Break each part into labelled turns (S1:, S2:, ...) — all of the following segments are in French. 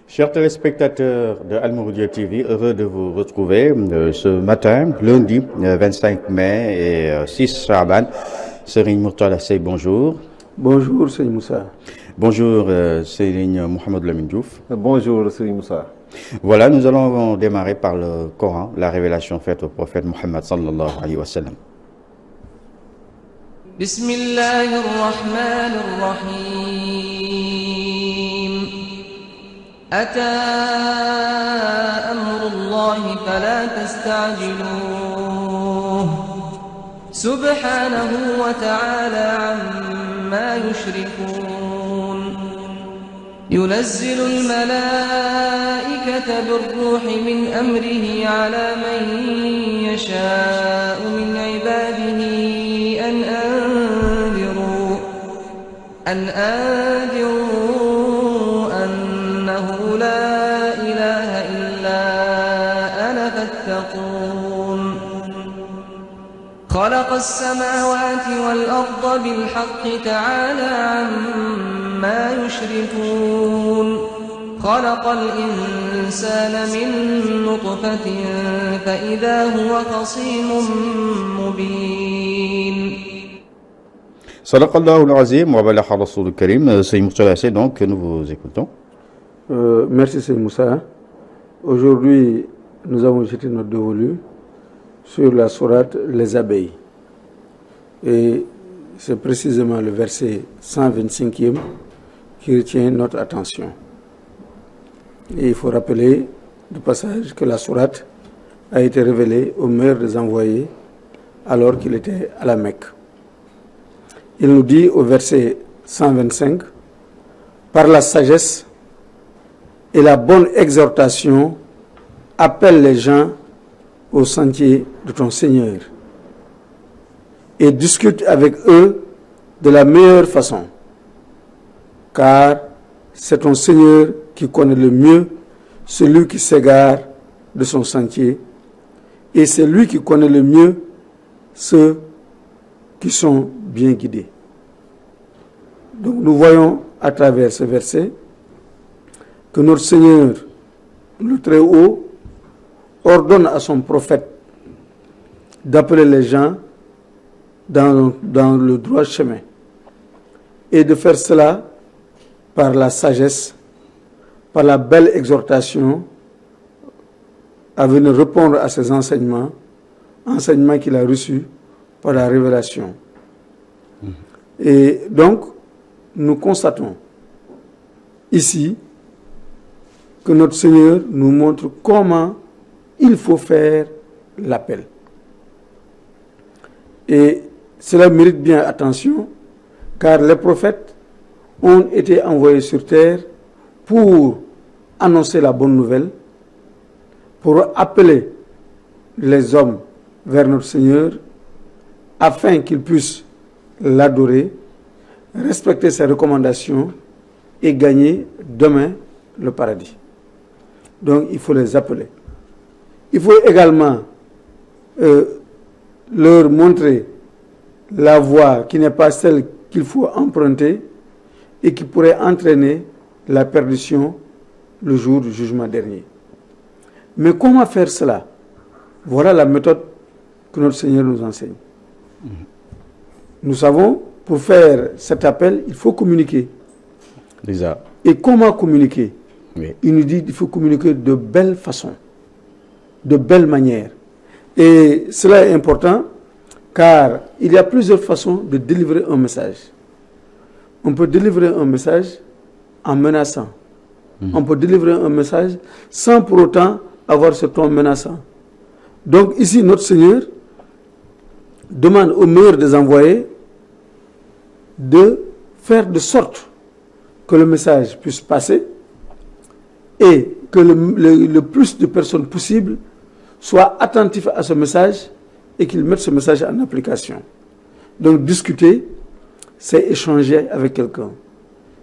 S1: Chers téléspectateurs de Al-Mouridiyyah TV, heureux de vous retrouver ce matin, lundi 25 mai et 6 Sha'ban. Serigne Mourtada Sey, bonjour.
S2: Bonjour Serigne Moussa.
S1: Bonjour Serigne Mohamed Lamine Diouf.
S3: Bonjour Serigne Moussa.
S1: Voilà, nous allons démarrer par le Coran, la révélation faite au prophète Mohammed sallallahu alayhi wa sallam.
S4: Bismillahir-Rahmanir-Rahim. أتى أمر الله فلا تستعجلوه سبحانه وتعالى عما يشركون ينزل الملائكة بالروح من أمره على من يشاء من عباده أن أنذروا أنه لا إله إلا أنا فاتقون خلق السماوات والأرض بالحق تعالى عما يشركون خلق الإنسان من نطفة فإذا هو خصيم مبين.
S1: Sadaqallahu al-Azim wa balagha Rasoul Karim. Serigne Mourtada Sey, donc, nous vous écoutons.
S2: Merci Serigne Moussa. Aujourd'hui, nous avons jeté notre dévolu sur la sourate Les abeilles. Et c'est précisément le verset 125e qui retient notre attention. Et il faut rappeler de passage que la sourate a été révélée au meilleur des envoyés alors qu'il était à la Mecque. Il nous dit au verset 125, par la sagesse et la bonne exhortation, appelle les gens au sentier de ton Seigneur et discute avec eux de la meilleure façon, car c'est ton Seigneur qui connaît le mieux celui qui s'égare de son sentier et c'est lui qui connaît le mieux ceux qui sont bien guidés. Donc nous voyons à travers ce verset que notre Seigneur, le Très-Haut, ordonne à son prophète d'appeler les gens dans le droit chemin et de faire cela par la sagesse, par la belle exhortation, à venir répondre à ses enseignements qu'il a reçus par la révélation. Et donc, nous constatons ici que notre Seigneur nous montre comment il faut faire l'appel. Et cela mérite bien attention, car les prophètes ont été envoyés sur terre pour annoncer la bonne nouvelle, pour appeler les hommes vers notre Seigneur, afin qu'ils puissent l'adorer, respecter ses recommandations et gagner demain le paradis. Donc il faut les appeler. Il faut également leur montrer la voie qui n'est pas celle qu'il faut emprunter et qui pourrait entraîner la perdition le jour du jugement dernier. Mais comment faire cela? Voilà la méthode que notre Seigneur nous enseigne. Nous savons, pour faire cet appel, il faut communiquer.
S1: Déjà.
S2: Et comment communiquer?
S1: Oui.
S2: Il nous dit qu'il faut communiquer de belle façon, de belle manière. Et cela est important car il y a plusieurs façons de délivrer un message. On peut délivrer un message en menaçant. On peut délivrer un message sans pour autant avoir ce ton menaçant. Donc ici, notre Seigneur demande au meilleur des envoyés de faire de sorte que le message puisse passer et que le plus de personnes possible soient attentifs à ce message et qu'il mette ce message en application. Donc discuter, c'est échanger avec quelqu'un,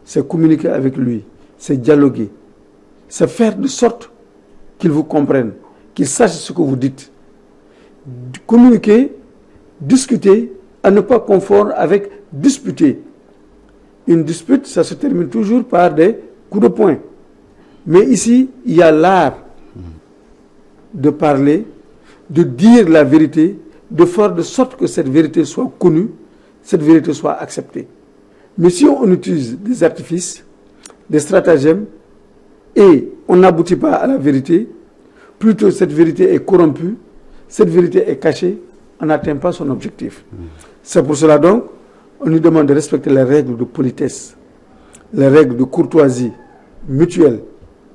S2: c'est communiquer avec lui, c'est dialoguer, c'est faire de sorte qu'il vous comprenne, qu'il sache ce que vous dites. Communiquer, discuter, à ne pas confondre avec disputer. Une dispute, ça se termine toujours par des coups de poing. Mais ici, il y a l'art de parler, de dire la vérité, de faire de sorte que cette vérité soit connue, cette vérité soit acceptée. Mais si on utilise des artifices, des stratagèmes, et on n'aboutit pas à la vérité, plutôt cette vérité est corrompue, cette vérité est cachée, on n'atteint pas son objectif. C'est pour cela donc, on nous demande de respecter les règles de politesse, les règles de courtoisie mutuelle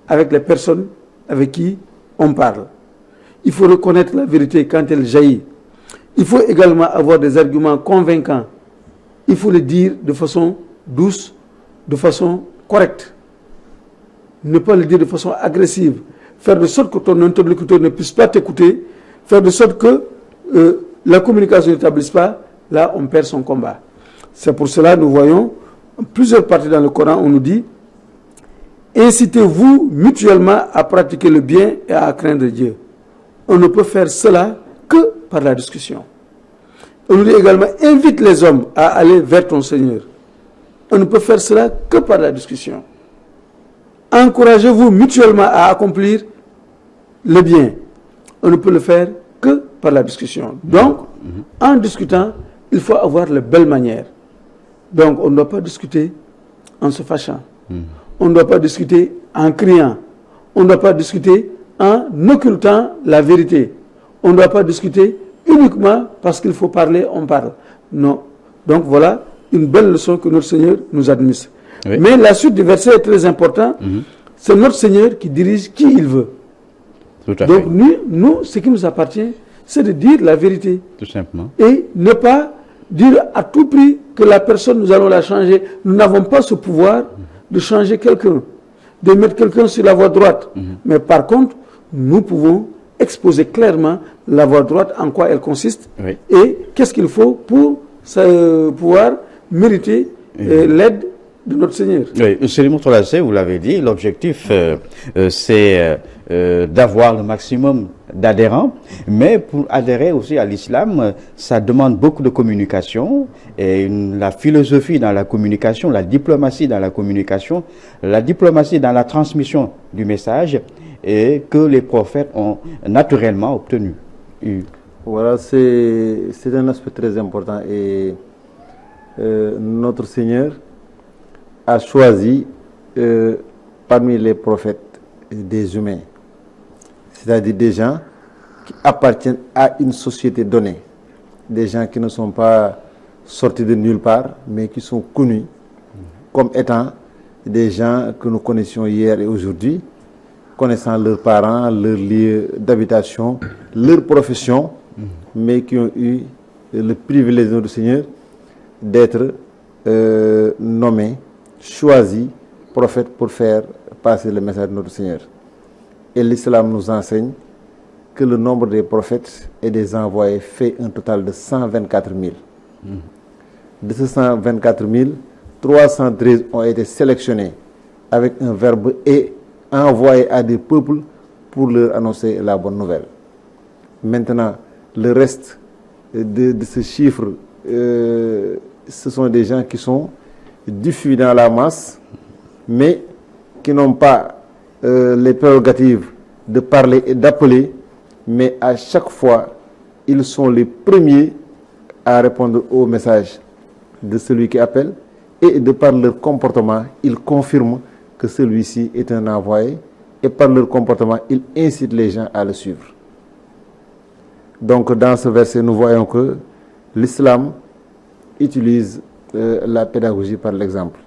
S2: avec les personnes avec qui on parle. Il faut reconnaître la vérité quand elle jaillit. Il faut également avoir des arguments convaincants. Il faut le dire de façon douce, de façon correcte. Ne pas le dire de façon agressive. Faire de sorte que ton interlocuteur ne puisse pas t'écouter. Faire de sorte que la communication ne s'établisse pas. Là, on perd son combat. C'est pour cela que nous voyons plusieurs parties dans le Coran, on nous dit incitez-vous mutuellement à pratiquer le bien et à craindre Dieu. On ne peut faire cela que par la discussion. On nous dit également invite les hommes à aller vers ton Seigneur. On ne peut faire cela que par la discussion. Encouragez-vous mutuellement à accomplir le bien. On ne peut le faire que par la discussion. Donc, en discutant, il faut avoir les belles manières. Donc, on ne doit pas discuter en se fâchant. On ne doit pas discuter en criant. On ne doit pas discuter en occultant la vérité. On ne doit pas discuter uniquement parce qu'il faut parler, on parle. Non. Donc, voilà une belle leçon que notre Seigneur nous administre. Oui. Mais la suite du verset est très importante. C'est notre Seigneur qui dirige qui il veut.
S1: Tout à
S2: Donc,
S1: fait.
S2: nous, ce qui nous appartient, c'est de dire la vérité.
S1: Tout simplement.
S2: Et ne pas dire à tout prix que la personne, nous allons la changer. Nous n'avons pas ce pouvoir de changer quelqu'un, de mettre quelqu'un sur la voie droite. Mais par contre, nous pouvons exposer clairement la voie droite, en quoi elle consiste,
S1: oui.
S2: Et qu'est-ce qu'il faut pour pouvoir mériter l'aide de notre Seigneur.
S1: Oui, Serigne Mourtada Seye, vous l'avez dit, l'objectif c'est d'avoir le maximum d'adhérents, mais pour adhérer aussi à l'islam, ça demande beaucoup de communication et la philosophie dans la communication, la diplomatie dans la communication, la diplomatie dans la transmission du message et que les prophètes ont naturellement obtenu.
S3: Voilà, c'est un aspect très important et notre Seigneur a choisi parmi les prophètes des humains, c'est-à-dire des gens qui appartiennent à une société donnée, des gens qui ne sont pas sortis de nulle part, mais qui sont connus comme étant des gens que nous connaissions hier et aujourd'hui, connaissant leurs parents, leur lieu d'habitation, leur profession, mais qui ont eu le privilège de notre Seigneur d'être nommés, choisis prophètes pour faire passer le message de notre Seigneur. Et l'islam nous enseigne que le nombre des prophètes et des envoyés fait un total de 124 000. De ces 124 000, 313 ont été sélectionnés avec un verbe et envoyés à des peuples pour leur annoncer la bonne nouvelle. Maintenant, le reste de ce chiffre, ce sont des gens qui sont diffus dans la masse, mais qui n'ont pas les prérogatives de parler et d'appeler, mais à chaque fois, ils sont les premiers à répondre au message de celui qui appelle, et de par leur comportement, ils confirment que celui-ci est un envoyé, et par leur comportement, ils incitent les gens à le suivre. Donc dans ce verset, nous voyons que l'islam utilise la pédagogie par l'exemple.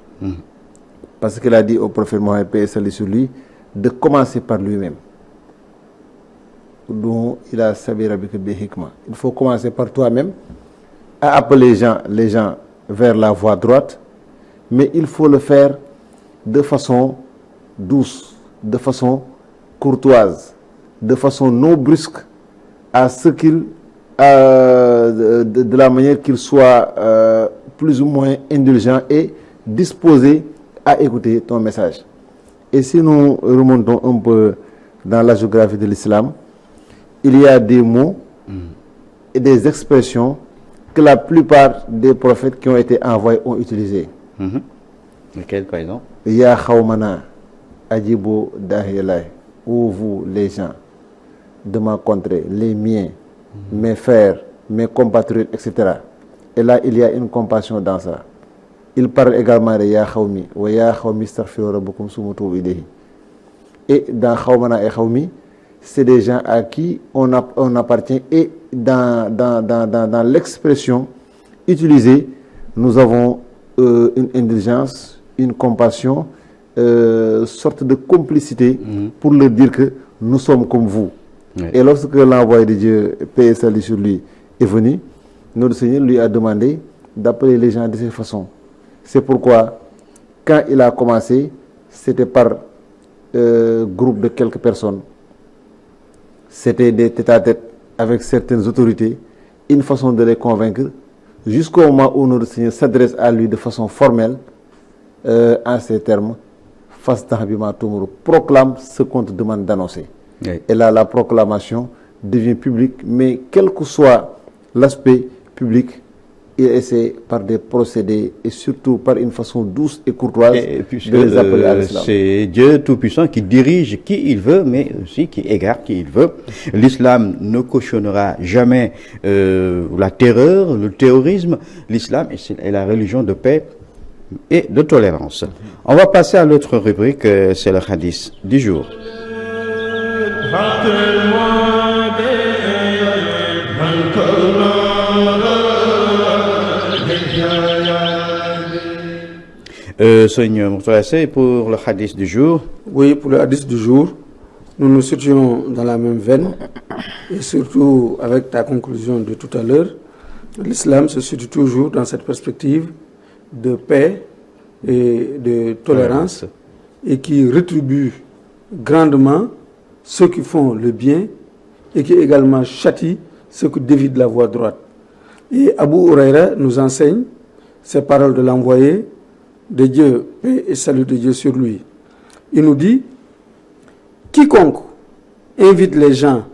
S3: Parce qu'il a dit au prophète Mohammed, paix et salut sur lui, de commencer par lui-même. Donc il a sabi rabika bi hikma. Il faut commencer par toi-même à appeler les gens vers la voie droite, mais il faut le faire de façon douce, de façon courtoise, de façon non brusque, à ce qu'ils de la manière qu'il soit plus ou moins indulgent et disposé à écouter ton message. Et si nous remontons un peu dans la géographie de l'islam, il y a des mots et des expressions que la plupart des prophètes qui ont été envoyés ont utilisés.
S1: Lesquels, par exemple?
S3: Ya khawmana ajibu dahilai, ou vous les gens de ma contrée, les miens, mes frères, mes compatriotes, etc. Et là, il y a une compassion dans ça. Il parle également de Ya khawmi, wa ya khawmi astaghfiru rabbakum summa tubu ilayhi. Et dans khawmana et khawmi, c'est des gens à qui on appartient, et dans l'expression utilisée, nous avons une indulgence, une compassion, sorte de complicité pour leur dire que nous sommes comme vous. Oui. Et lorsque l'envoyé de Dieu, paix et salut sur lui, est venu, notre Seigneur lui a demandé d'appeler les gens de cette façon. C'est pourquoi, quand il a commencé, c'était par groupe de quelques personnes. C'était des tête-à-tête avec certaines autorités, une façon de les convaincre, jusqu'au moment où notre Seigneur s'adresse à lui de façon formelle, en ces termes, proclame ce qu'on te demande d'annoncer. Oui. Et là, la proclamation devient publique, mais quel que soit l'aspect public, il essaie par des procédés et surtout par une façon douce et courtoise de les appeler à l'islam.
S1: C'est Dieu Tout-Puissant qui dirige qui il veut, mais aussi qui égare qui il veut. L'islam ne cautionnera jamais la terreur, le terrorisme. L'islam est la religion de paix et de tolérance. On va passer à l'autre rubrique, c'est le hadith du jour. Seigneur Mourtalassé, pour le hadith du jour.
S2: Oui, pour le hadith du jour, nous nous situons dans la même veine, et surtout avec ta conclusion de tout à l'heure, l'islam se situe toujours dans cette perspective de paix et de tolérance, et qui rétribue grandement ceux qui font le bien et qui également châtie ceux qui dévient de la voie droite. Et Abu Huraira nous enseigne ces paroles de l'envoyé de Dieu, paix et salut de Dieu sur lui. Il nous dit: quiconque invite les gens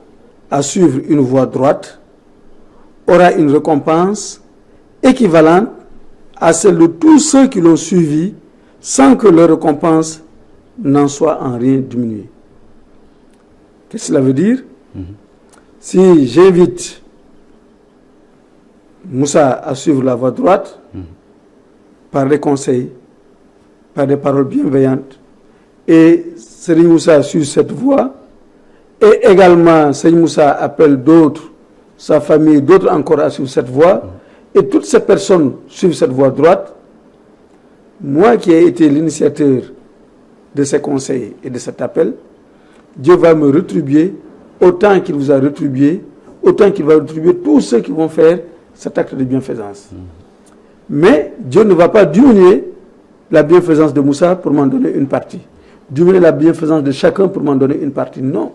S2: à suivre une voie droite aura une récompense équivalente à celle de tous ceux qui l'ont suivi, sans que leur récompense n'en soit en rien diminuée. Qu'est-ce que cela veut dire? Si j'invite Moussa à suivre la voie droite, par des conseils, par des paroles bienveillantes, et Serigne Moussa suit cette voie, et également Serigne Moussa appelle d'autres, sa famille, d'autres encore à suivre cette voie, et toutes ces personnes suivent cette voie droite, moi qui ai été l'initiateur de ces conseils et de cet appel, Dieu va me rétribuer autant qu'il vous a rétribué, autant qu'il va rétribuer tous ceux qui vont faire cet acte de bienfaisance. Mais Dieu ne va pas diminuer la bienfaisance de Moussa pour m'en donner une partie. Diminuer la bienfaisance de chacun pour m'en donner une partie. Non.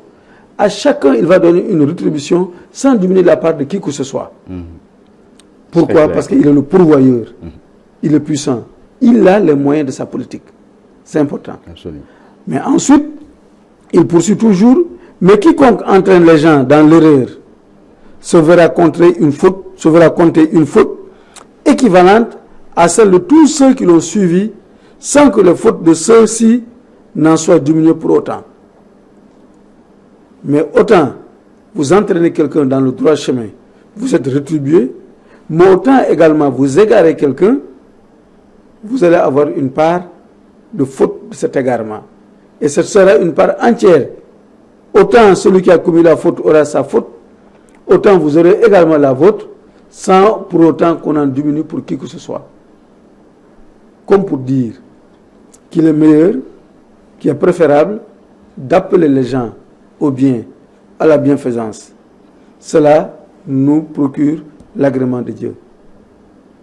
S2: À chacun, il va donner une rétribution sans diminuer la part de qui que ce soit. Pourquoi? Parce qu'il est le pourvoyeur. Il est puissant. Il a les moyens de sa politique. C'est important.
S1: Absolument.
S2: Mais ensuite, il poursuit toujours. Mais quiconque entraîne les gens dans l'erreur se verra compter une faute équivalente à celle de tous ceux qui l'ont suivi, sans que les fautes de ceux-ci n'en soient diminuées pour autant. Mais autant vous entraînez quelqu'un dans le droit chemin, vous êtes rétribué, mais autant également vous égarez quelqu'un, vous allez avoir une part de faute de cet égarement. Et ce sera une part entière. Autant celui qui a commis la faute aura sa faute, autant vous aurez également la vôtre, sans pour autant qu'on en diminue pour qui que ce soit. Comme pour dire qu'il est meilleur, qu'il est préférable d'appeler les gens au bien, à la bienfaisance. Cela nous procure l'agrément de Dieu.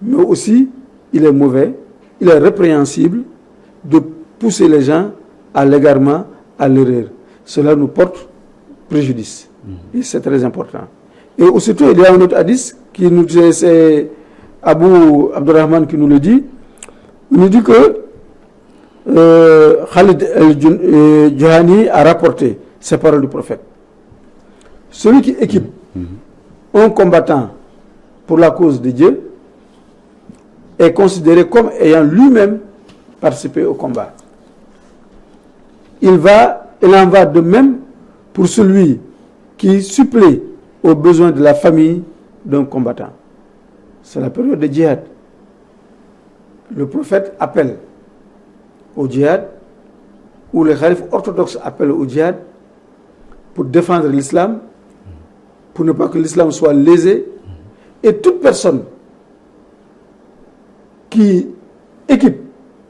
S2: Mais aussi, il est mauvais, il est répréhensible de pousser les gens à l'égarement, à l'erreur. Cela nous porte préjudice. Et c'est très important. Et aussitôt, il y a un autre hadith qui nous dit, c'est Abu Abdurrahman qui nous le dit. Il nous dit que Khalid al-Juhani a rapporté ces paroles du prophète. Celui qui équipe un combattant pour la cause de Dieu est considéré comme ayant lui-même participé au combat. Il en va de même pour celui qui supplée aux besoins de la famille d'un combattant. C'est la période de djihad. Le prophète appelle au djihad, ou les khalifes orthodoxes appellent au djihad pour défendre l'islam, pour ne pas que l'islam soit lésé. Et toute personne qui équipe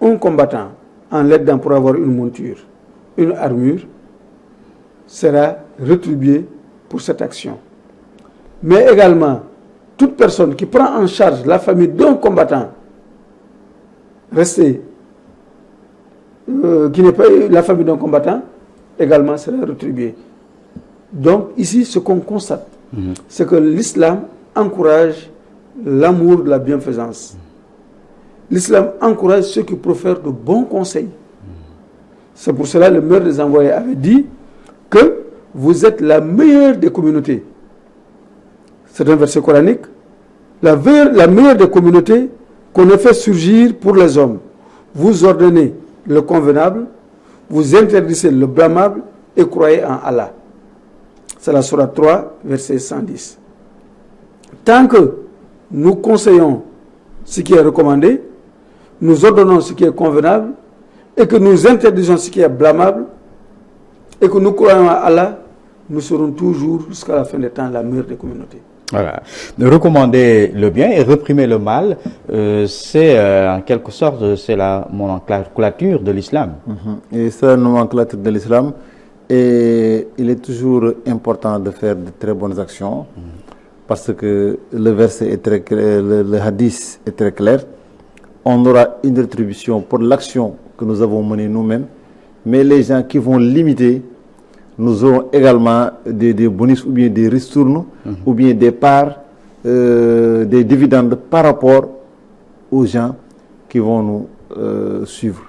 S2: un combattant en l'aidant pour avoir une monture, une armure, sera rétribuée pour cette action. Mais également, toute personne qui prend en charge la famille d'un combattant, qui n'est pas la famille d'un combattant, également sera rétribuée. Donc ici, ce qu'on constate, c'est que l'islam encourage l'amour de la bienfaisance. L'islam encourage ceux qui profèrent de bons conseils. C'est pour cela que le meilleur des envoyés avait dit que vous êtes la meilleure des communautés. C'est un verset coranique. La meilleure des communautés qu'on ait fait surgir pour les hommes. Vous ordonnez le convenable, vous interdisez le blâmable et croyez en Allah. C'est la sourate 3, verset 110. Tant que nous conseillons ce qui est recommandé, nous ordonnons ce qui est convenable et que nous interdisons ce qui est blâmable et que nous croyons à Allah, nous serons toujours jusqu'à la fin des temps la meilleure des communautés.
S1: Voilà. Recommander le bien et réprimer le mal, c'est en quelque sorte c'est la nomenclature de l'islam.
S3: Et c'est la nomenclature de l'islam. Et il est toujours important de faire de très bonnes actions parce que le verset est très clair, le hadith est très clair. On aura une rétribution pour l'action que nous avons menée nous-mêmes, mais les gens qui vont l'imiter, nous aurons également des bonus ou bien des ristournes ou bien des parts, des dividendes par rapport aux gens qui vont nous suivre.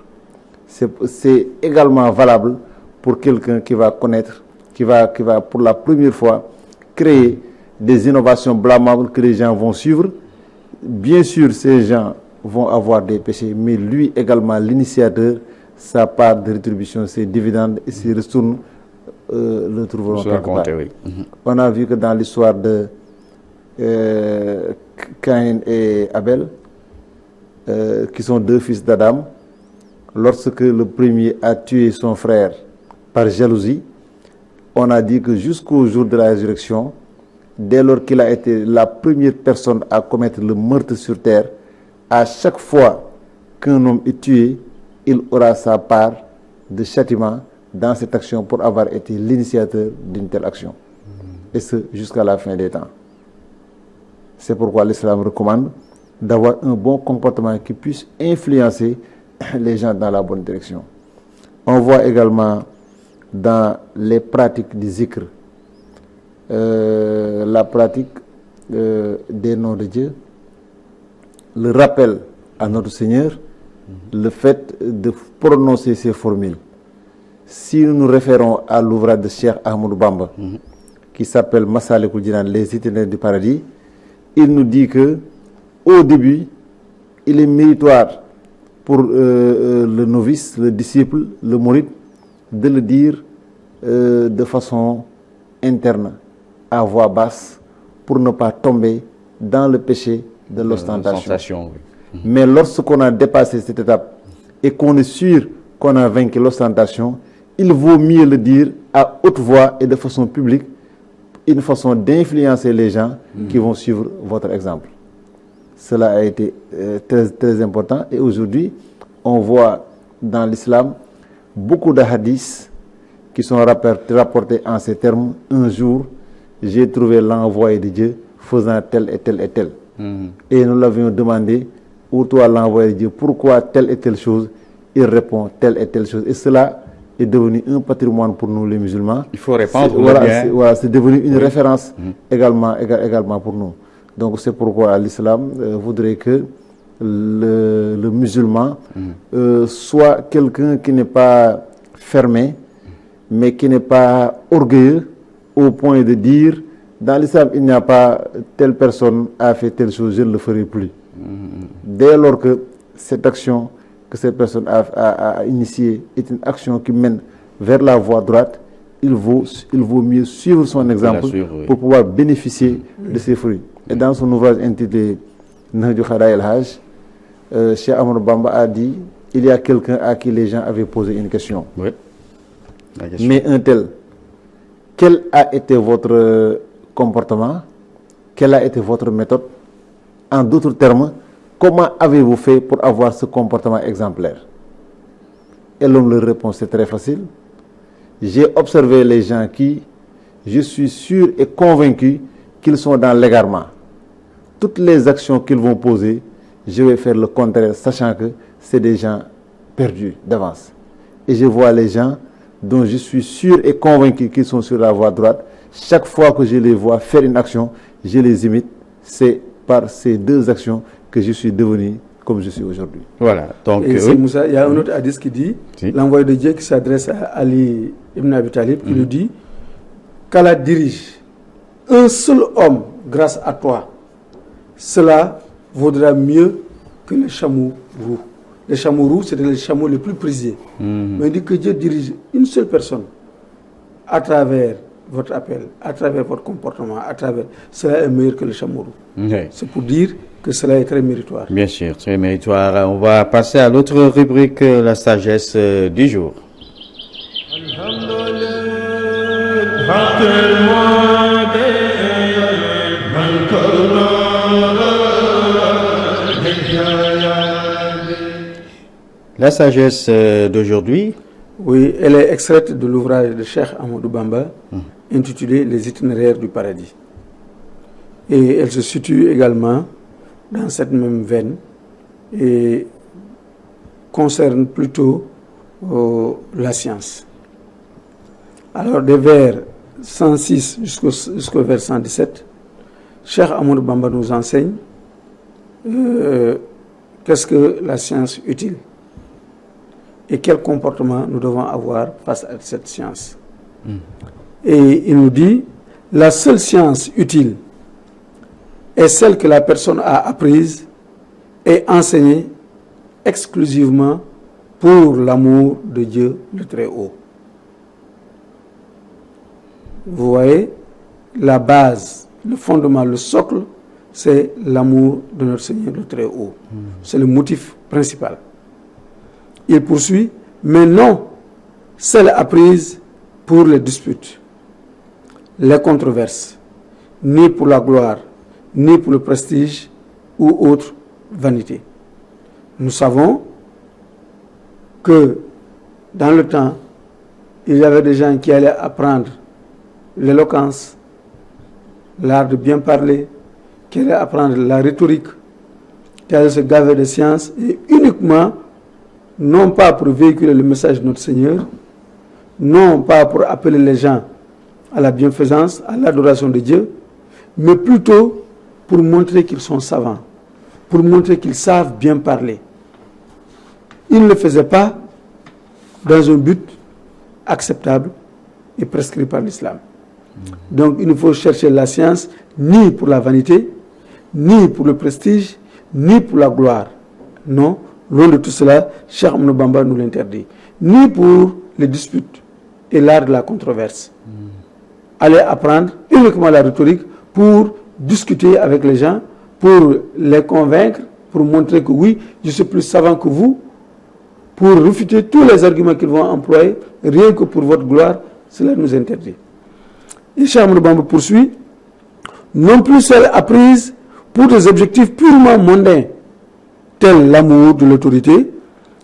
S3: C'est également valable pour quelqu'un qui va connaître, qui va pour la première fois créer des innovations blâmables que les gens vont suivre. Bien sûr, ces gens vont avoir des péchés, mais lui également, l'initiateur, sa part de rétribution, ses dividendes et ses ristournes le trouveront quelque part. Oui. On a vu que dans l'histoire de Caïn et Abel, qui sont deux fils d'Adam, lorsque le premier a tué son frère par jalousie, on a dit que jusqu'au jour de la résurrection, dès lors qu'il a été la première personne à commettre le meurtre sur terre, à chaque fois qu'un homme est tué, il aura sa part de châtiment dans cette action pour avoir été l'initiateur d'une telle action. Et ce, jusqu'à la fin des temps. C'est pourquoi l'islam recommande d'avoir un bon comportement qui puisse influencer les gens dans la bonne direction. On voit également dans les pratiques du zikr, la pratique des noms de Dieu, le rappel à notre Seigneur, le fait de prononcer ces formules. Si nous nous référons à l'ouvrage de Cheikh Ahmadou Bamba, qui s'appelle Massalikul Jinan, les itinéraires du paradis, il nous dit que au début, il est méritoire pour le novice, le disciple, le mouride, de le dire de façon interne, à voix basse, pour ne pas tomber dans le péché de l'ostentation. Oui. Mais lorsqu'on a dépassé cette étape et qu'on est sûr qu'on a vaincu l'ostentation, il vaut mieux le dire à haute voix et de façon publique, une façon d'influencer les gens qui vont suivre votre exemple. Cela a été très, très important. Et aujourd'hui, on voit dans l'islam beaucoup de hadiths qui sont rapportés en ces termes. Un jour, j'ai trouvé l'envoyé de Dieu faisant tel et tel et tel. Et nous l'avions demandé, où toi l'envoyé de Dieu, pourquoi telle et telle chose? Il répond telle et telle chose. Et cela est devenu un patrimoine pour nous les musulmans.
S1: Il faut répandre
S3: Voilà,
S1: le bien.
S3: voilà, c'est devenu une référence également pour nous. Donc c'est pourquoi l'islam voudrait que le musulman soit quelqu'un qui n'est pas fermé, mais qui n'est pas orgueilleux au point de dire, dans l'islam, il n'y a pas telle personne a fait telle chose, je ne le ferai plus. Dès lors que cette action que cette personne a initiée est une action qui mène vers la voie droite, il vaut mieux suivre son exemple pour pouvoir bénéficier de ses fruits. Et dans son ouvrage intitulé Nahju Khadaï al-Hajj, Cheikh Ahmadou Bamba a dit, il y a quelqu'un à qui les gens avaient posé une question.
S1: Oui.
S3: Mais un tel, quel a été votre comportement? Quelle a été votre méthode? En d'autres termes, comment avez-vous fait pour avoir ce comportement exemplaire? Et l'homme leur répond, c'est très facile. J'ai observé les gens qui, je suis sûr et convaincu qu'ils sont dans l'égarement. Toutes les actions qu'ils vont poser, je vais faire le contraire, sachant que c'est des gens perdus d'avance. Et je vois les gens dont je suis sûr et convaincu qu'ils sont sur la voie droite. Chaque fois que je les vois faire une action, je les imite. C'est par ces deux actions que je suis devenu comme je suis aujourd'hui.
S1: Voilà. Donc,
S2: et c'est Moussa, il y a un autre hadith qui dit, l'envoyé de Dieu qui s'adresse à Ali ibn Abi Talib, qui lui dit, qu'Allah dirige un seul homme grâce à toi, cela vaudra mieux que les chameaux roux. Les chameaux roux, c'était les chameaux les plus prisés. Mais il dit que Dieu dirige une seule personne à travers votre appel, à travers votre comportement, à travers... Cela est meilleur que le chameau roux.
S1: oui.
S2: C'est pour dire que cela est très méritoire.
S1: Bien sûr, très méritoire. On va passer à l'autre rubrique, la sagesse du jour. La sagesse d'aujourd'hui.
S2: Oui, elle est extraite de l'ouvrage de Cheikh Ahmadou Bamba, intitulé Les itinéraires du paradis. Et elle se situe également dans cette même veine et concerne plutôt la science. Alors, des vers 106 jusqu'au vers 117, Cheikh Ahmadou Bamba nous enseigne qu'est-ce que la science utile et quel comportement nous devons avoir face à cette science. Et il nous dit, la seule science utile est celle que la personne a apprise et enseignée exclusivement pour l'amour de Dieu le Très-Haut. Vous voyez, la base, le fondement, le socle, c'est l'amour de notre Seigneur le Très-Haut. C'est le motif principal. Il poursuit, mais non celle apprise pour les disputes, les controverses, ni pour la gloire, ni pour le prestige ou autre vanité. Nous savons que dans le temps, il y avait des gens qui allaient apprendre l'éloquence, l'art de bien parler, qui allaient apprendre la rhétorique, qui allaient se gaver de sciences et uniquement, non pas pour véhiculer le message de notre Seigneur, non pas pour appeler les gens à la bienfaisance, à l'adoration de Dieu, mais plutôt pour montrer qu'ils sont savants, pour montrer qu'ils savent bien parler. Ils ne le faisaient pas dans un but acceptable et prescrit par l'islam. Donc il ne faut chercher la science ni pour la vanité, ni pour le prestige, ni pour la gloire. Non, loin de tout cela, Cheikh Ahmadou Bamba nous l'interdit. Ni pour les disputes et l'art de la controverse. Aller apprendre uniquement la rhétorique pour discuter avec les gens, pour les convaincre, pour montrer que oui, je suis plus savant que vous, pour réfuter tous les arguments qu'ils vont employer, rien que pour votre gloire, cela nous interdit. Et Cheikh Ahmadou Bamba poursuit, non plus celle apprise pour des objectifs purement mondains, tels l'amour de l'autorité.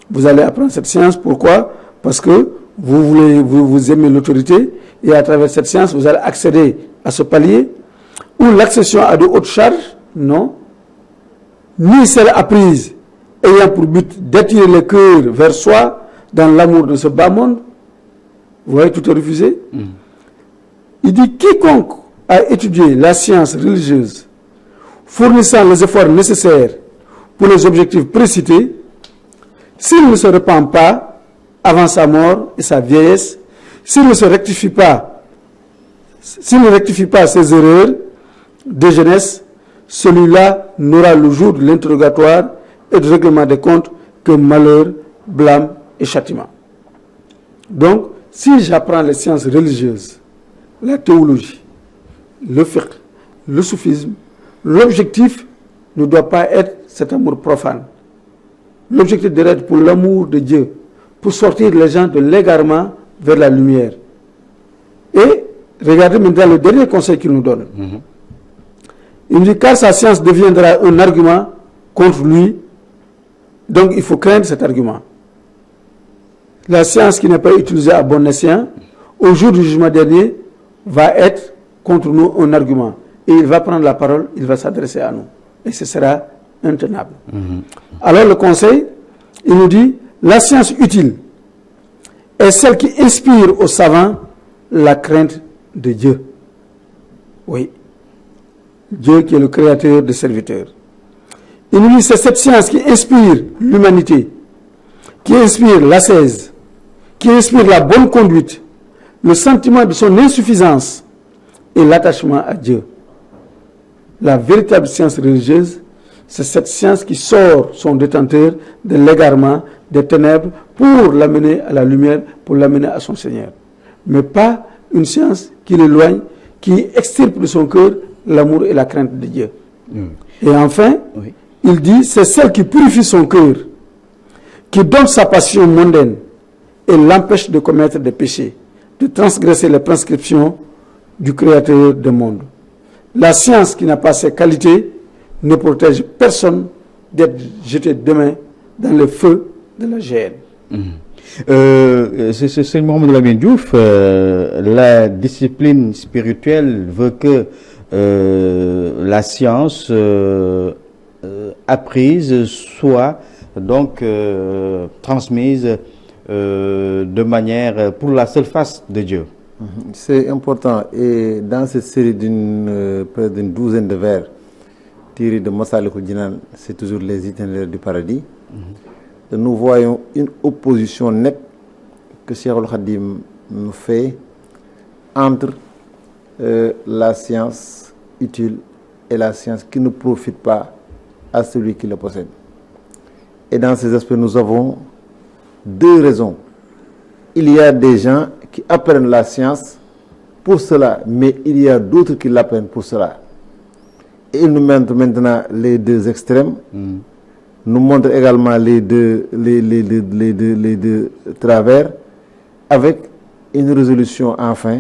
S2: Vous allez apprendre cette science, pourquoi? Parce que vous aimez l'autorité, et à travers cette science, vous allez accéder à ce palier, ou l'accession à de hautes charges, non, ni celle apprise ayant pour but d'attirer le cœur vers soi dans l'amour de ce bas monde, Vous voyez, tout est refusé. Il dit, quiconque a étudié la science religieuse, fournissant les efforts nécessaires pour les objectifs précités, s'il ne se repent pas avant sa mort et sa vieillesse, s'il ne rectifie pas ses erreurs de jeunesse, celui-là n'aura le jour de l'interrogatoire et du règlement des comptes que malheur, blâme et châtiment. Donc, si j'apprends les sciences religieuses, la théologie, le fiqh, le soufisme, l'objectif ne doit pas être cet amour profane. L'objectif doit être pour l'amour de Dieu, pour sortir les gens de l'égarement vers la lumière. Et regardez maintenant le dernier conseil qu'il nous donne. Il nous dit, car sa science deviendra un argument contre lui, donc il faut craindre cet argument. La science qui n'est pas utilisée à bon escient, au jour du jugement dernier, va être contre nous un argument. Et il va prendre la parole, il va s'adresser à nous. Et ce sera intenable. Alors le conseil, il nous dit, la science utile est celle qui inspire aux savants la crainte de Dieu. Oui. Dieu qui est le créateur des serviteurs. Il nous dit, c'est cette science qui inspire l'humanité, qui inspire l'ascèse, qui inspire la bonne conduite, le sentiment de son insuffisance et l'attachement à Dieu. La véritable science religieuse, c'est cette science qui sort son détenteur de l'égarement, des ténèbres, pour l'amener à la lumière, pour l'amener à son Seigneur. Mais pas une science qui l'éloigne, qui extirpe de son cœur l'amour et la crainte de Dieu. Et enfin, il dit, c'est celle qui purifie son cœur, qui donne sa passion mondaine et l'empêche de commettre des péchés, de transgresser les prescriptions du Créateur du monde. La science qui n'a pas ces qualités ne protège personne d'être jeté demain dans le feu de la géhenne.
S1: C'est Mohamed Lamine Diouf. La discipline spirituelle veut que la science apprise soit donc transmise de manière pour la seule face de Dieu.
S3: C'est important. Et dans cette série près d'une douzaine de vers tirés de Massalikul Jinan, c'est toujours les itinéraires du paradis, nous voyons une opposition nette que Cheikh Al-Khadim nous fait entre la science utile et la science qui ne profite pas à celui qui le possède. Et dans ces aspects, nous avons deux raisons. Il y a des gens qui apprennent la science pour cela, mais il y a d'autres qui l'apprennent pour cela. Et il nous montre maintenant les deux extrêmes, nous montre également les deux travers, avec une résolution enfin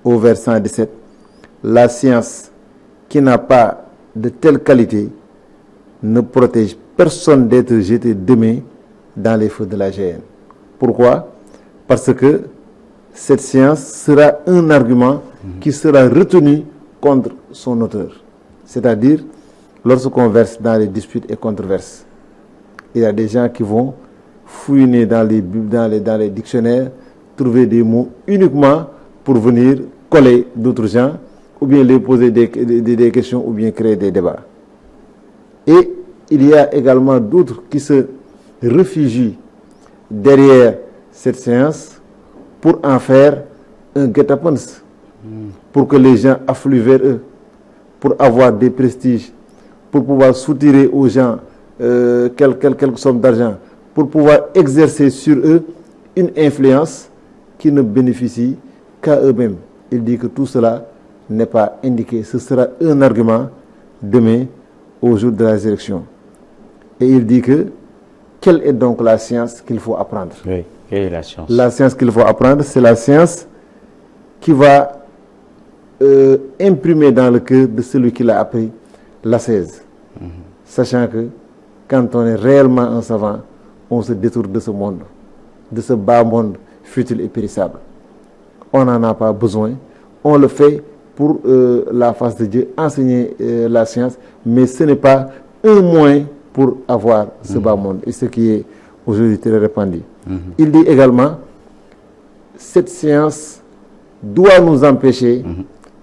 S3: au vers 117. La science qui n'a pas de telle qualité ne protège personne d'être jeté demain dans les feux de la géhenne. Pourquoi? Parce que cette science sera un argument qui sera retenu contre son auteur. C'est-à-dire, lorsqu'on verse dans les disputes et controverses, il y a des gens qui vont fouiner dans les dictionnaires, trouver des mots uniquement pour venir coller d'autres gens, ou bien les poser des questions, ou bien créer des débats. Et il y a également d'autres qui se réfugient derrière cette science pour en faire un guet-apens, pour que les gens affluent vers eux, pour avoir des prestiges, pour pouvoir soutirer aux gens quelques sommes d'argent, pour pouvoir exercer sur eux une influence qui ne bénéficie qu'à eux-mêmes. Il dit que tout cela n'est pas indiqué. Ce sera un argument demain au jour de la résurrection. Et il dit que quelle est donc la science qu'il faut apprendre?
S1: Oui, quelle est la science? La
S3: science qu'il faut apprendre, c'est la science qui va imprimer dans le cœur de celui qui l'a appris l'ascèse. Sachant que quand on est réellement un savant, on se détourne de ce monde, de ce bas monde futile et périssable. On n'en a pas besoin. On le fait pour la face de Dieu, enseigner la science, mais ce n'est pas un moyen pour avoir ce bas monde, et ce qui est aujourd'hui très répandu. Il dit également, cette science doit nous empêcher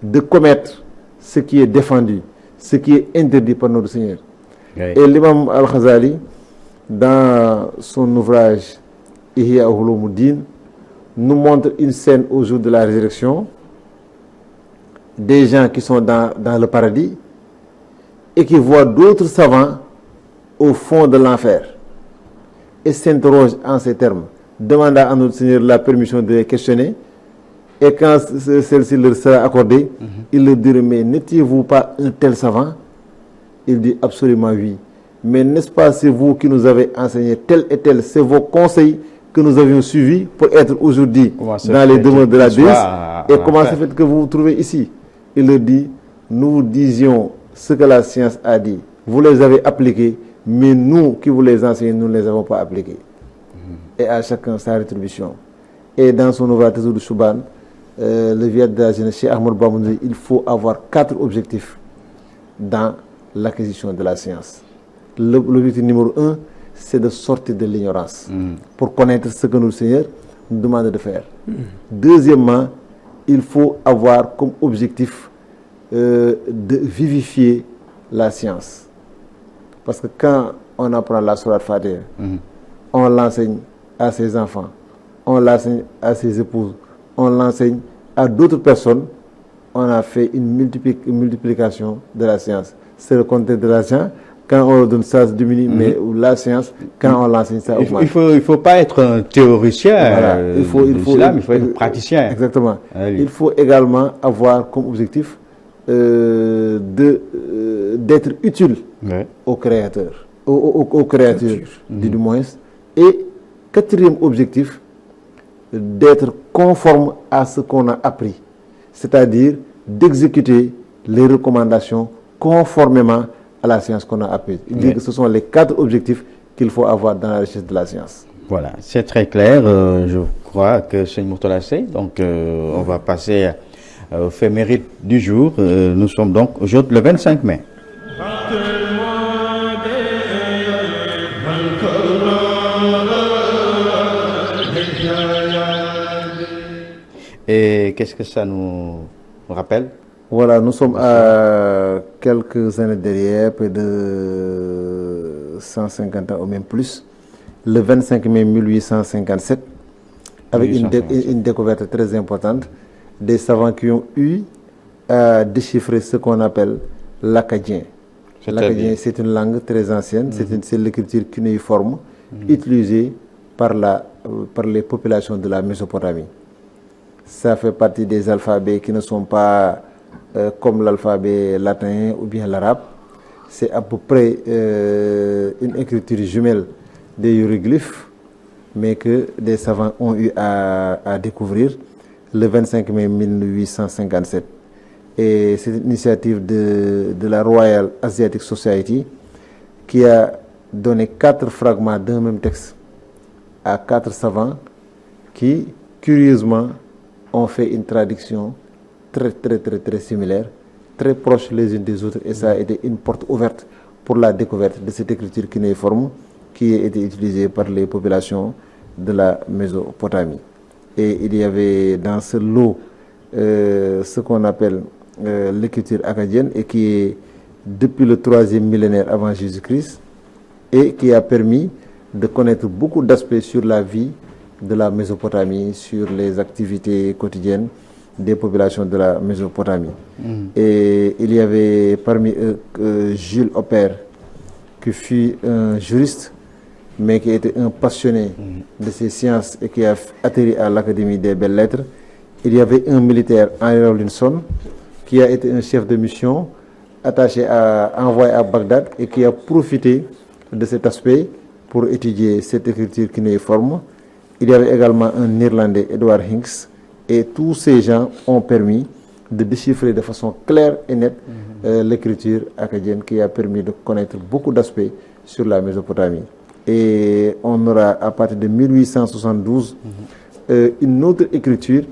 S3: de commettre ce qui est défendu, ce qui est interdit par notre Seigneur.
S1: Oui.
S3: Et l'imam Al-Khazali, dans son ouvrage Ihya Ulumuddin, nous montre une scène au jour de la résurrection, des gens qui sont dans le paradis et qui voient d'autres savants au fond de l'enfer et s'interrogent en ces termes, demandant à notre Seigneur la permission de les questionner, et quand celle-ci leur sera accordée, il leur dit: mais n'étiez-vous pas un tel savant? Il dit: absolument oui. Mais n'est-ce pas c'est vous qui nous avez enseigné tel et tel, c'est vos conseils que nous avions suivis pour être aujourd'hui dans les demeures de la déesse, et comment se fait que vous vous trouvez ici? Il leur dit: nous vous disions ce que la science a dit, vous les avez appliqués, mais nous qui vous les enseignons, nous ne les avons pas appliqués. Et à chacun sa rétribution. Et dans son ouvrage Tazoud Chouban, le vieux de la jeunesse, Cheikh Ahmadou Bamba nous dit: il faut avoir 4 objectifs dans l'acquisition de la science. L'objectif numéro 1, c'est de sortir de l'ignorance pour connaître ce que notre Seigneur nous demande de faire. Deuxièmement, il faut avoir comme objectif de vivifier la science. Parce que quand on apprend la Sourate Fatiha, on l'enseigne à ses enfants, on l'enseigne à ses épouses, on l'enseigne à d'autres personnes, on a fait une multiplication de la science. C'est le contraire de la science. Quand on donne ça, ça diminue, mais la science, quand on l'enseigne, ça augmente.
S1: Il faut pas être un théoricien.
S3: Voilà. Il faut
S1: être praticien.
S3: Exactement.
S1: Ah, oui.
S3: Il faut également avoir comme objectif d'être utile au créateur, aux créatures, du moins. Et 4e objectif, d'être conforme à ce qu'on a appris, c'est-à-dire d'exécuter les recommandations conformément à la science qu'on a apprise. Il dit que ce sont les 4 objectifs qu'il faut avoir dans la recherche de la science.
S1: Voilà, c'est très clair. Je crois que c'est une Mourtalassé. Donc, on va passer au fait mérite du jour. Nous sommes donc aujourd'hui le 25 mai. Et qu'est-ce que ça nous rappelle?
S3: Voilà, nous sommes à quelques années derrière, près de 150 ans ou même plus, le 25 mai 1857, avec une découverte très importante, des savants qui ont eu à déchiffrer ce qu'on appelle l'akkadien. L'akkadien, c'est une langue très ancienne, c'est l'écriture cunéiforme utilisée par les populations de la Mésopotamie. Ça fait partie des alphabets qui ne sont pas comme l'alphabet latin ou bien l'arabe. C'est à peu près une écriture jumelle des hiéroglyphes, mais que des savants ont eu à découvrir le 25 mai 1857. Et c'est une initiative de la Royal Asiatic Society qui a donné 4 fragments d'un même texte à 4 savants qui, curieusement, ont fait une traduction très similaire, très proche les unes des autres, et ça a été une porte ouverte pour la découverte de cette écriture cunéiforme qui a été utilisée par les populations de la Mésopotamie. Et il y avait dans ce lot ce qu'on appelle l'écriture akkadienne, et qui est depuis le 3e millénaire avant Jésus-Christ, et qui a permis de connaître beaucoup d'aspects sur la vie de la Mésopotamie, sur les activités quotidiennes des populations de la Mésopotamie. Et il y avait parmi eux Jules Oppert, qui fut un juriste, mais qui était un passionné de ces sciences et qui a atterri à l'Académie des Belles Lettres. Il y avait un militaire, Henry Rawlinson, qui a été un chef de mission attaché envoyé à Bagdad, et qui a profité de cet aspect pour étudier cette écriture cunéiforme. Il y avait également un Irlandais, Edward Hincks, et tous ces gens ont permis de déchiffrer de façon claire et nette l'écriture akkadienne, qui a permis de connaître beaucoup d'aspects sur la Mésopotamie. Et on aura à partir de 1872 une autre écriture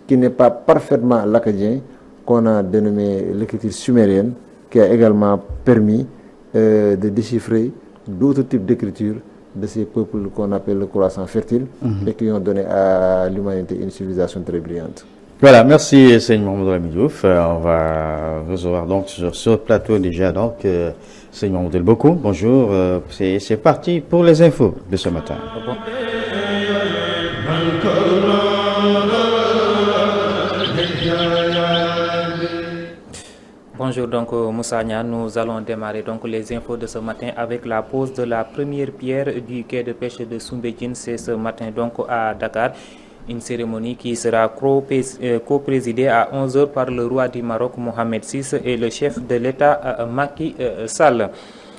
S3: qui n'est pas parfaitement l'akkadien, qu'on a dénommé l'écriture sumérienne, qui a également permis de déchiffrer d'autres types d'écritures de ces peuples qu'on appelle le croissant fertile et qui ont donné à l'humanité une civilisation très brillante.
S1: Voilà, merci Seigneur Mamadou Lamine Diouf. On va recevoir donc sur ce plateau déjà donc Seigneur Mamadou Elboko. Bonjour, c'est parti pour les infos de ce matin.
S5: Bonjour donc Moussa Niane, nous allons démarrer donc les infos de ce matin avec la pose de la première pierre du quai de pêche de Soumbédioune. C'est ce matin donc à Dakar. Une cérémonie qui sera co-présidée à 11h par le roi du Maroc Mohamed VI et le chef de l'État Macky Sall.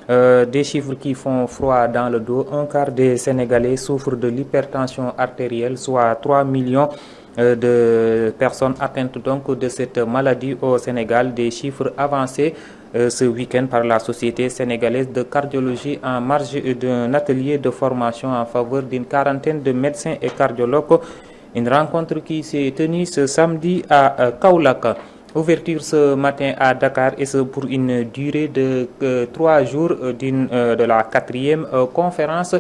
S5: Des chiffres qui font froid dans le dos. Un quart des Sénégalais souffrent de l'hypertension artérielle, soit 3 millions de personnes atteintes donc de cette maladie au Sénégal. Des chiffres avancés ce week-end par la Société sénégalaise de cardiologie en marge d'un atelier de formation en faveur d'une quarantaine de médecins et cardiologues. Une rencontre qui s'est tenue ce samedi à Kaolack. Ouverture ce matin à Dakar et ce pour une durée de 3 jours de la 4e conférence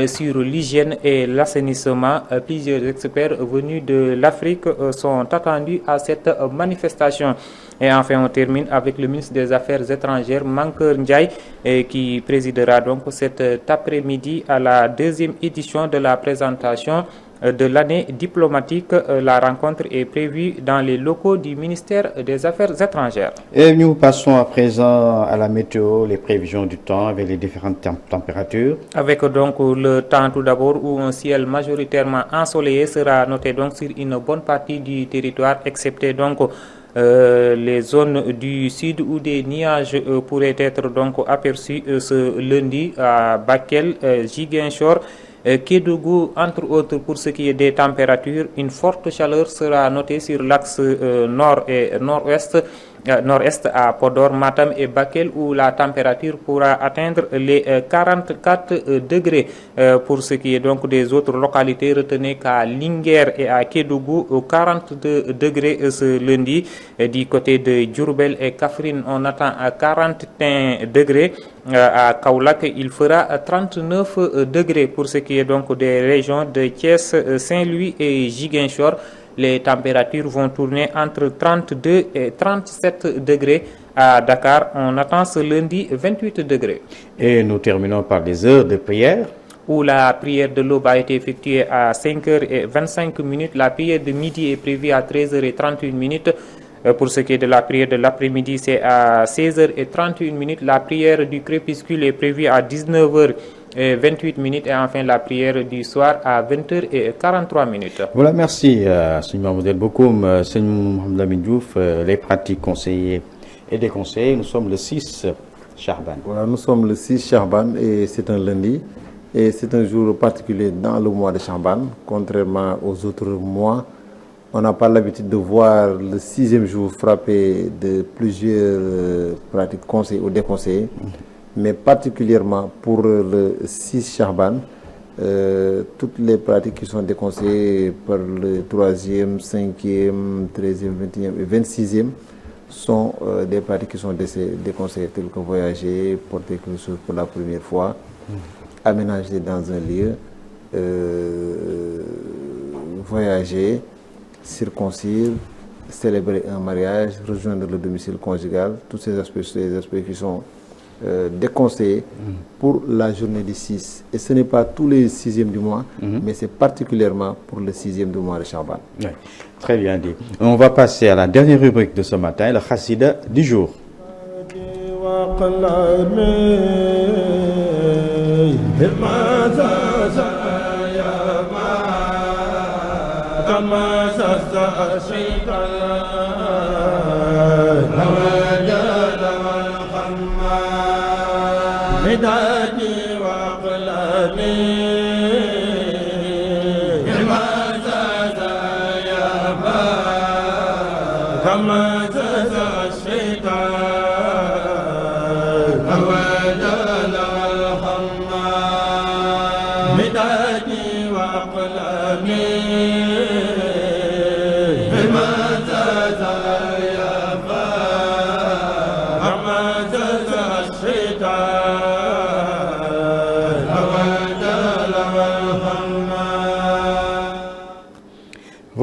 S5: sur l'hygiène et l'assainissement. Plusieurs experts venus de l'Afrique sont attendus à cette manifestation. Et enfin, on termine avec le ministre des Affaires étrangères, Mankeur Ndiaye, qui présidera donc cet après-midi à la 2e édition de la présentation de l'année diplomatique. La rencontre est prévue dans les locaux du ministère des Affaires étrangères.
S1: Et nous passons à présent à la météo, les prévisions du temps avec les différentes températures. Avec
S5: donc le temps tout d'abord où un ciel majoritairement ensoleillé sera noté donc sur une bonne partie du territoire, excepté donc les zones du sud où des nuages pourraient être donc aperçus ce lundi à Bakel, Ziguinchor, Kédougou, entre autres. Pour ce qui est des températures, une forte chaleur sera notée sur l'axe nord et nord-est à Podor, Matam et Bakel, où la température pourra atteindre les 44 degrés. Pour ce qui est donc des autres localités, retenez qu'à Linguère et à Kédougou, 42 degrés ce lundi. Du côté de Diourbel et Kaffrine, on attend à 41 degrés. À Kaolack, il fera 39 degrés. Pour ce qui est donc des régions de Thiès, Saint-Louis et Ziguinchor, les températures vont tourner entre 32 et 37 degrés. À Dakar, on attend ce lundi 28 degrés.
S1: Et nous terminons par des heures de prière.
S5: Où la prière de l'aube a été effectuée à 5h25. La prière de midi est prévue à 13h31. Pour ce qui est de la prière de l'après-midi, c'est à 16h31. La prière du crépuscule est prévue à 19h28 et enfin la prière du soir à 20h43.
S1: Voilà, merci Seigneur Mamadou Elbokoum, Seigneur Mohamed Lamine Diouf, les pratiques conseillers et déconseillés. Nous sommes le 6 Charban.
S3: Voilà, nous sommes le 6 Charban et c'est un lundi. Et c'est un jour particulier dans le mois de Charban, contrairement aux autres mois. On n'a pas l'habitude de voir le 6e jour frappé de plusieurs pratiques conseillées ou déconseillées, mais particulièrement pour le 6 Charban, toutes les pratiques qui sont déconseillées par le 3e, 5e, 13e, 21e et 26e sont des pratiques qui sont déconseillées, telles que voyager, porter quelque chose pour la première fois, aménager dans un lieu, voyager, circoncire, célébrer un mariage, rejoindre le domicile conjugal. Tous ces aspects qui sont déconseillés pour la journée du 6. Et ce n'est pas tous les 6e du mois, mais c'est particulièrement pour le 6e du mois de Charban.
S1: Oui, très bien dit. On va passer à la dernière rubrique de ce matin, le Chassida du jour.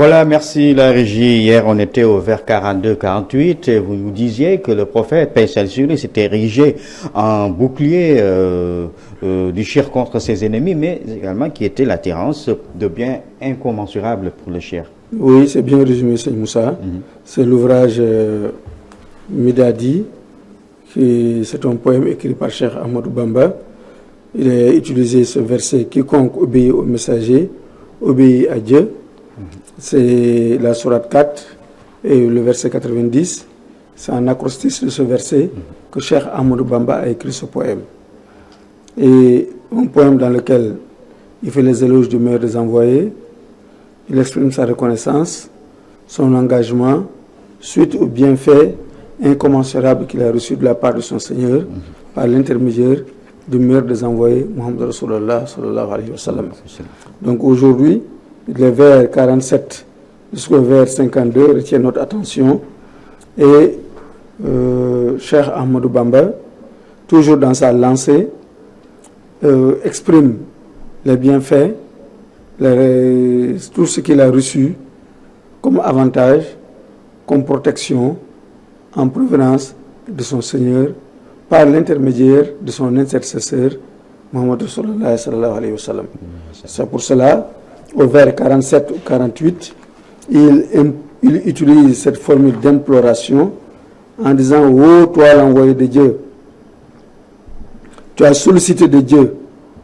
S1: Voilà, merci la régie. Hier, on était au vers 42-48 et vous nous disiez que le prophète, paix sur lui, s'était érigé en bouclier du shir contre ses ennemis, mais également qui était l'attirance de biens incommensurables pour le shir.
S2: Oui, c'est bien résumé, Seigneur Moussa. C'est l'ouvrage Midadi, c'est un poème écrit par Cheikh Ahmadou Bamba. Il a utilisé ce verset: quiconque obéit au messager, obéit à Dieu. C'est la sourate 4 et le verset 90. C'est un acrostiche de ce verset que Cheikh Ahmadou Bamba a écrit ce poème. Et un poème dans lequel il fait les éloges du meilleur des envoyés. Il exprime sa reconnaissance, son engagement, suite aux bienfaits incommensurables qu'il a reçus de la part de son Seigneur par l'intermédiaire du meilleur des envoyés, Muhammad Rasulullah sallallahu alayhi wa sallam. Donc aujourd'hui, les vers 47 jusqu'au vers 52 retiennent notre attention et Cheikh Ahmadou Bamba, toujours dans sa lancée, exprime les bienfaits, tout ce qu'il a reçu comme avantage, comme protection en provenance de son Seigneur par l'intermédiaire de son intercesseur Muhammad sallallahu alayhi wa sallam. C'est pour cela, au vers 47 ou 48, il utilise cette formule d'imploration en disant: ô toi l'envoyé de Dieu, tu as sollicité de Dieu,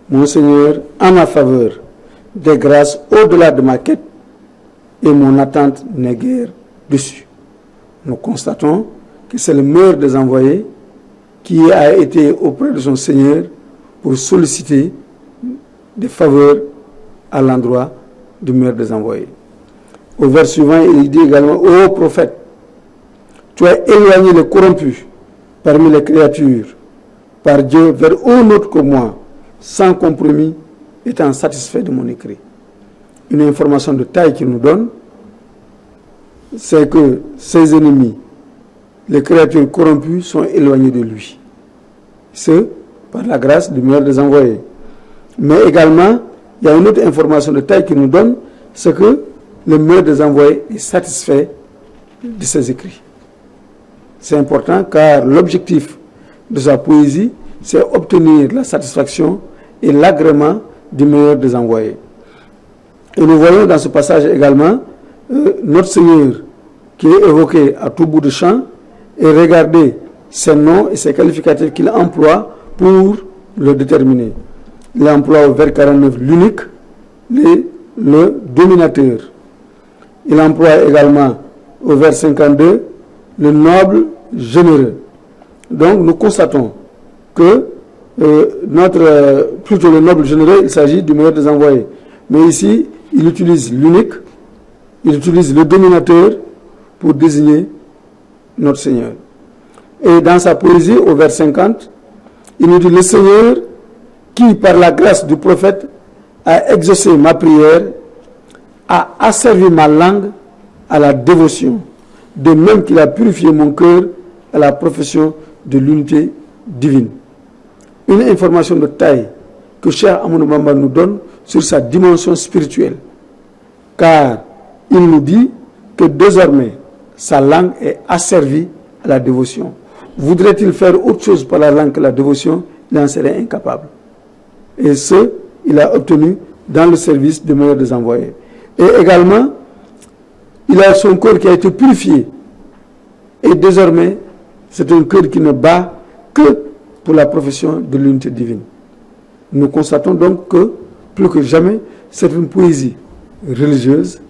S2: mon Seigneur, en ma faveur, des grâces au-delà de ma quête, et mon attente n'est guère dessus. Nous constatons que c'est le meilleur des envoyés qui a été auprès de son Seigneur pour solliciter des faveurs à l'endroit du meilleur des envoyés. Au vers suivant, il dit également: ô prophète, tu as éloigné les corrompus parmi les créatures par Dieu vers un autre que moi, sans compromis, étant satisfait de mon écrit. Une information de taille qu'il nous donne, c'est que ses ennemis, les créatures corrompues, sont éloignées de lui. Ce, par la grâce du meilleur des envoyés. Mais également, il y a une autre information de taille qu'il nous donne, c'est que le meilleur des envoyés est satisfait de ses écrits. C'est important car l'objectif de sa poésie, c'est obtenir la satisfaction et l'agrément du meilleur des envoyés. Et nous voyons dans ce passage également notre Seigneur qui est évoqué à tout bout de champ, et regardez ses noms et ses qualificatifs qu'il emploie pour le déterminer. Il emploie au vers 49 l'unique, le dominateur. Il emploie également au vers 52 le noble généreux. Donc nous constatons que plutôt le noble généreux, il s'agit du meilleur des envoyés. Mais ici, il utilise l'unique, il utilise le dominateur pour désigner notre Seigneur. Et dans sa poésie, au vers 50, il nous dit: le Seigneur qui, par la grâce du prophète, a exaucé ma prière, a asservi ma langue à la dévotion, de même qu'il a purifié mon cœur à la profession de l'unité divine. Une information de taille que Cheikh Ahmadou Bamba nous donne sur sa dimension spirituelle, car il nous dit que désormais sa langue est asservie à la dévotion. Voudrait-il faire autre chose par la langue que la dévotion? Il en serait incapable. Et ce, il a obtenu dans le service du meilleur des envoyés. Et également, il a son cœur qui a été purifié. Et désormais, c'est un cœur qui ne bat que pour la profession de l'unité divine. Nous constatons donc que, plus que jamais, c'est une poésie religieuse,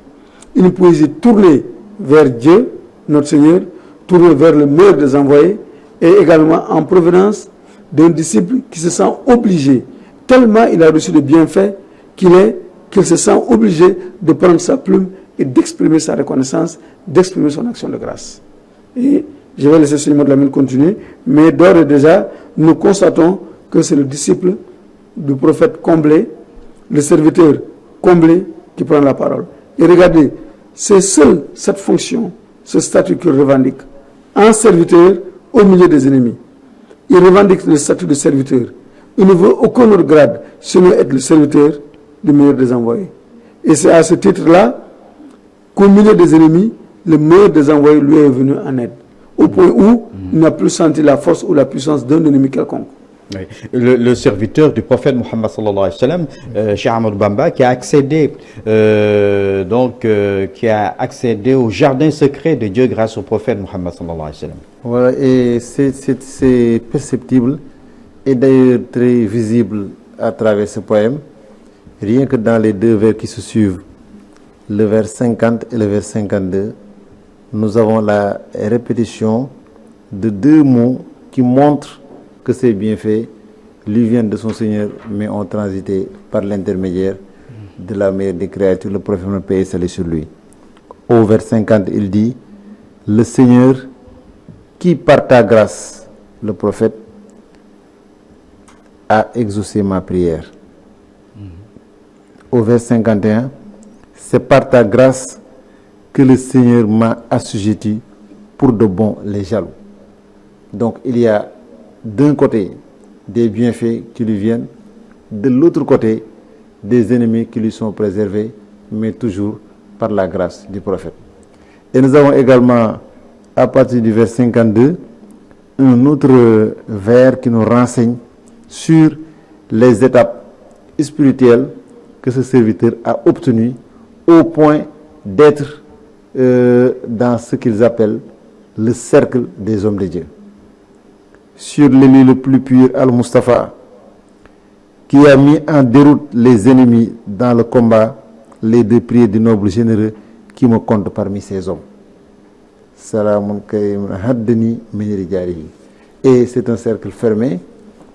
S2: une poésie tournée vers Dieu, notre Seigneur, tournée vers le meilleur des envoyés, et également en provenance d'un disciple qui se sent obligé, tellement il a reçu de bienfaits, qu'il se sent obligé de prendre sa plume et d'exprimer sa reconnaissance, d'exprimer son action de grâce. Et je vais laisser Seigneur Lamine continuer, mais d'ores et déjà, nous constatons que c'est le disciple du prophète comblé, le serviteur comblé qui prend la parole. Et regardez, c'est seule cette fonction, ce statut qu'il revendique, un serviteur au milieu des ennemis. Il revendique le statut de serviteur. Il ne veut aucun autre grade, sinon être le serviteur du meilleur des envoyés. Et c'est à ce titre-là qu'au milieu des ennemis, le meilleur des envoyés lui est venu en aide. Au point où il n'a plus senti la force ou la puissance d'un ennemi quelconque.
S1: Oui. Le serviteur du prophète Mohammed sallallahu alayhi wa sallam, Cheikh Ahmadou Bamba, qui a accédé au jardin secret de Dieu grâce au prophète Mohammed sallallahu alayhi wa sallam.
S3: Voilà, et c'est perceptible et d'ailleurs très visible à travers ce poème, rien que dans les deux vers qui se suivent, le vers 50 et le vers 52, nous avons la répétition de deux mots qui montrent que ces bienfaits lui viennent de son Seigneur, mais ont transité par l'intermédiaire de la meilleure des créatures, le prophète, paix et salut sur lui. Au vers 50, il dit, le Seigneur qui par ta grâce, le prophète, a exaucé ma prière. Au vers 51, c'est par ta grâce que le Seigneur m'a assujetti pour de bon les jaloux. Donc il y a d'un côté des bienfaits qui lui viennent, de l'autre côté des ennemis qui lui sont préservés, mais toujours par la grâce du prophète. Et nous avons également, à partir du vers 52, un autre vers qui nous renseigne sur les étapes spirituelles que ce serviteur a obtenues au point d'être dans ce qu'ils appellent le cercle des hommes de Dieu. Sur l'élu le plus pur, Al-Mustafa, qui a mis en déroute les ennemis dans le combat, les deux prières du noble généreux qui me comptent parmi ces hommes. Et c'est un cercle fermé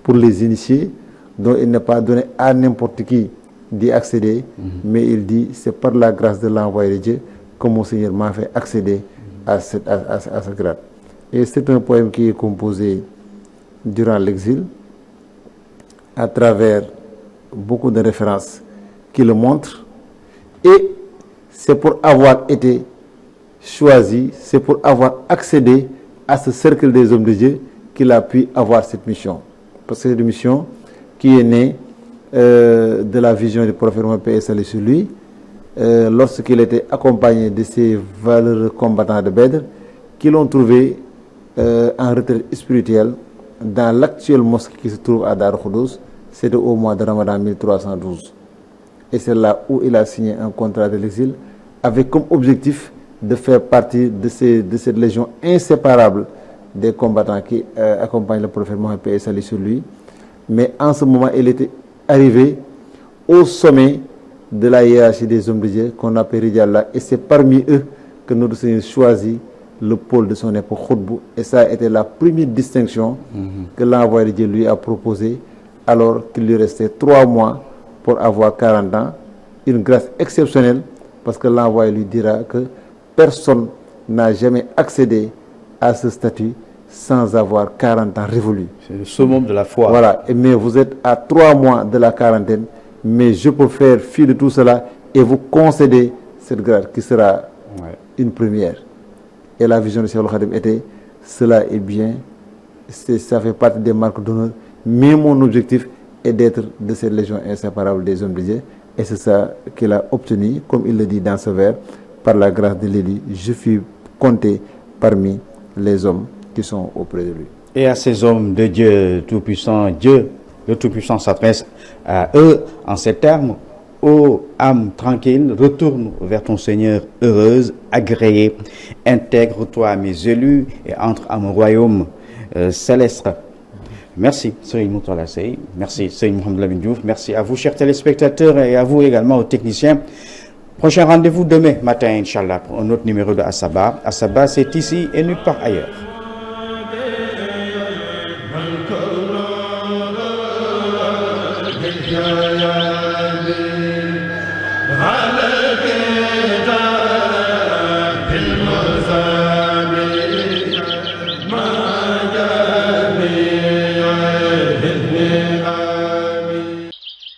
S3: pour les initiés, dont il n'est pas donné à n'importe qui d'y accéder, mais il dit, c'est par la grâce de l'envoyé de Dieu que mon Seigneur m'a fait accéder à ce grade. Et c'est un poème qui est composé durant l'exil, à travers beaucoup de références qui le montrent, et c'est pour avoir été choisi, c'est pour avoir accédé à ce cercle des hommes de Dieu qu'il a pu avoir cette mission. Parce que c'est une mission qui est née de la vision du prophète Mohammed, paix et salut sur lui, lorsqu'il était accompagné de ces valeureux combattants de Badr, qui l'ont trouvé en retraite spirituelle dans l'actuelle mosquée qui se trouve à Dar Khoudoss. C'était au mois de Ramadan 1312. Et c'est là où il a signé un contrat de l'exil avec comme objectif de faire partie de cette légion inséparable des combattants qui accompagnent le prophète Mohammed, paix et salut sur lui. Mais en ce moment, il était arrivé au sommet de la hiérarchie des hommes de Dieu qu'on appelle Rijal, et c'est parmi eux que notre Seigneur choisit le pôle de son époque, Khutbou, et ça a été la première distinction que l'envoyé de Dieu lui a proposée, alors qu'il lui restait 3 mois pour avoir 40 ans, une grâce exceptionnelle, parce que l'envoyé lui dira que personne n'a jamais accédé à ce statut sans avoir 40 ans révolus.
S1: C'est le summum de la foi.
S3: Voilà, mais vous êtes à 3 mois de la quarantaine, mais je peux faire fi de tout cela et vous concéder cette grâce qui sera une première. Et la vision de Cheikh Khadim était, cela est bien, ça fait partie des marques d'honneur, mais mon objectif est d'être de cette légion inséparable des hommes de Dieu, et c'est ça qu'il a obtenu, comme il le dit dans ce vers, par la grâce de l'élu, je fus compté parmi les hommes qui sont auprès de lui.
S1: Et à ces hommes de Dieu Tout-Puissant, Dieu, le Tout-Puissant s'adresse à eux en ces termes: ô âme tranquille, retourne vers ton Seigneur heureuse, agréée, intègre-toi à mes élus et entre à mon royaume céleste. Merci, Serigne Mourtala Seye. Merci, Serigne Mouhamadou Lamine Diouf. Merci à vous, chers téléspectateurs, et à vous également, aux techniciens. Prochain rendez-vous demain matin, Inch'Allah, pour un autre numéro de Asaba. Asaba, c'est ici et nulle part ailleurs.
S6: على